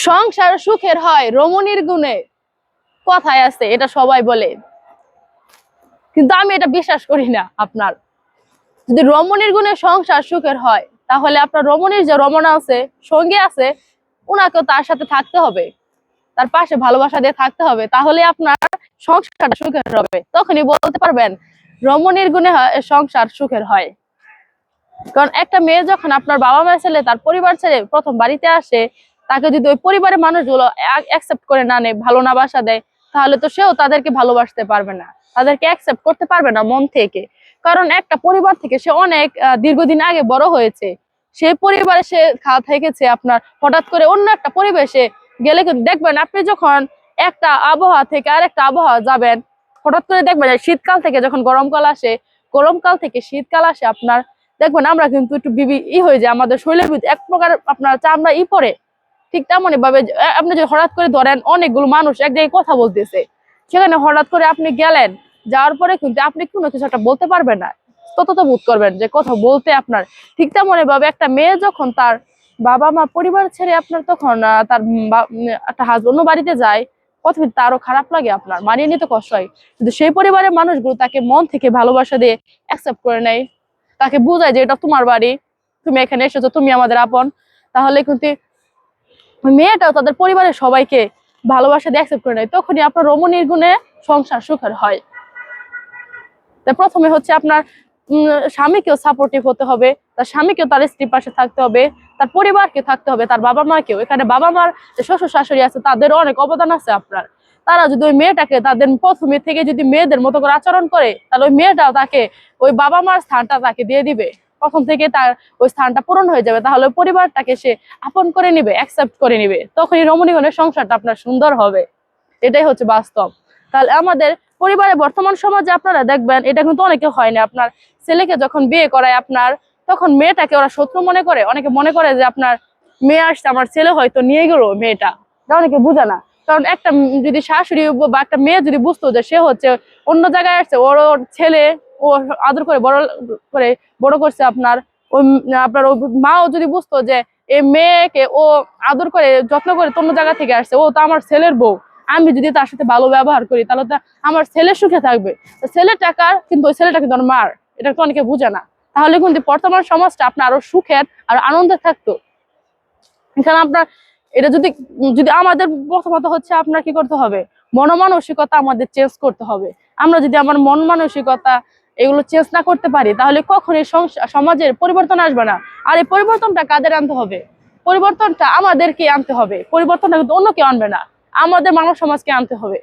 সংসার সুখের হয় রমণীর গুণে, কথায় আছে, এটা সবাই বলে, কিন্তু আমি এটা বিশ্বাস করি না। আপনার যদি রমণীর গুণে সংসার সুখের হয়, তাহলে আপনার রমণীর যে রমণা আছে, সঙ্গী আছে, ওনাকেও তার সাথে থাকতে হবে, তার পাশে ভালোবাসা দিয়ে থাকতে হবে, তাহলে আপনার সংসারটা সুখের হবে। তখনই বলতে পারবেন রমণীর গুণে সংসার সুখের হয়। কারণ একটা মেয়ে যখন আপনার বাবা মা ছেলে তার পরিবার ছেড়ে প্রথম বাড়িতে আসে, তাকে যদি ওই পরিবারের মানুষগুলো অ্যাকসেপ্ট করে না নেয়, ভালো না বাসা দেয়, তাহলে তো সেও তাদেরকে ভালোবাসতে পারবে না, তাদেরকে অ্যাকসেপ্ট করতে পারবে না মন থেকে। কারণ একটা পরিবার থেকে সে অনেক দীর্ঘদিন আগে বড় হয়েছে, সেই পরিবারে সে খাওয়া থেকেছে। আপনার হঠাৎ করে অন্য একটা পরিবেশে গেলে কিন্তু দেখবেন, আপনি যখন একটা আবহাওয়া থেকে আরেকটা আবহাওয়া যাবেন, হঠাৎ করে দেখবেন শীতকাল থেকে যখন গরমকাল আসে, গরমকাল থেকে শীতকাল আসে, আপনার দেখবেন আমরা কিন্তু একটু হয়ে যায়, আমাদের শরীরের ভিতরে এক প্রকার আপনার চামড়া পড়ে। ঠিক তেমনই ভাবে আপনি যদি হঠাৎ করে ধরেন অনেকগুলো মানুষ এক জায়গায় কথা বলতেছে, সেখানে হঠাৎ করে আপনি গেলেন, যাওয়ার পরে কিন্তু আপনি কোনো কিছু একটা বলতে পারবেন না, তত বোধ করবেন যে কথা বলতে আপনার। ঠিক তেমনই ভাবে একটা মেয়ে যখন তার বাবা মা পরিবার ছেড়ে আপনার তখন তার একটা হাজবেন্ড বাড়িতে যায়, প্রথমে তারও খারাপ লাগে, আপনার মানিয়ে নিতে কষ্ট হয়, কিন্তু সেই পরিবারের মানুষগুলো তাকে মন থেকে ভালোবাসা দিয়ে অ্যাকসেপ্ট করে নেয়, তাকে বোঝায় যে এটা তোমার বাড়ি, তুমি এখানে এসেছো, তুমি আমাদের আপন। তাহলে কিন্তু মেয়েটাও তাদের পরিবারের সবাইকে ভালোবাসা দিয়ে অ্যাকসেপ্ট করে নেয়, তখনই আপনার রমণীর গুণে সংসার সুখের হয়। তা প্রথমে হচ্ছে আপনার স্বামীকেও সাপোর্টিভ হতে হবে, তার স্বামীকেও তার স্ত্রীর পাশে থাকতে হবে, তার পরিবারকে থাকতে হবে, তার বাবা মাকেও। এখানে বাবা মার যে শ্বশুর শাশুড়ি আছে তাদেরও অনেক অবদান আছে আপনার। তারা যদি ওই মেয়েটাকে তাদের প্রথমে থেকে যদি মেয়েদের মতো করে আচরণ করে, তাহলে ওই মেয়েটাও তাকে ওই বাবা মার স্থানটা তাকে দিয়ে দিবে, প্রথম থেকে তার ওই স্থানটা পূরণ হয়ে যাবে, তাহলে ওই পরিবারটাকে সে আপন করে নিবে, অ্যাকসেপ্ট করে নিবে, তখনই রমণীগণের সংসারটা আপনার সুন্দর হবে। এটাই হচ্ছে বাস্তব। তাহলে আমাদের পরিবারে বর্তমান সমাজে আপনারা দেখবেন, এটা কিন্তু অনেকে হয় না, আপনার ছেলেকে যখন বিয়ে করায় আপনার, তখন মেয়েটাকে ওরা শত্রু মনে করে, অনেকে মনে করে যে আপনার মেয়ে আসছে, আমার ছেলে হয়তো নিয়ে গেল মেয়েটা, এটা অনেকে বুঝে না। কারণ একটা যদি শাশুড়ি বা একটা মেয়ে যদি বুঝতো যে সে হচ্ছে অন্য জায়গায় আসছে, ওর ছেলে ও আদর করে বড় করছে আপনার, ওই আপনার মাও যদি বুঝতো যে এই মেয়েকে ও আদর করে যত্ন করে অন্য জায়গা থেকে আসছে, ও তো আমার ছেলের বউ, আমি যদি তার সাথে ভালো ব্যবহার করি তাহলে তো আমার ছেলে সুখে থাকবে, ছেলে টাকার, কিন্তু ওই ছেলেটা কিন্তু মার, এটা তো অনেকে বুঝে না। তাহলে কিন্তু বর্তমান সমাজটা আপনার আরো সুখের আর আনন্দে থাকতো। এখানে আপনার এটা যদি যদি আমাদের প্রথমত হচ্ছে আপনার কি করতে হবে, মনমানসিকতা আমাদের চেঞ্জ করতে হবে। আমরা যদি আমার মন মানসিকতা এগুলো চেঞ্জ না করতে পারি, তাহলে কখনোই সমাজের পরিবর্তন আসবে না। আর এই পরিবর্তনটা কাদের আনতে হবে? পরিবর্তনটা আমাদেরকে আনতে হবে, পরিবর্তনটা কিন্তু অন্য কেউ আনবে না, আমাদের মানব সমাজকে আনতে হবে।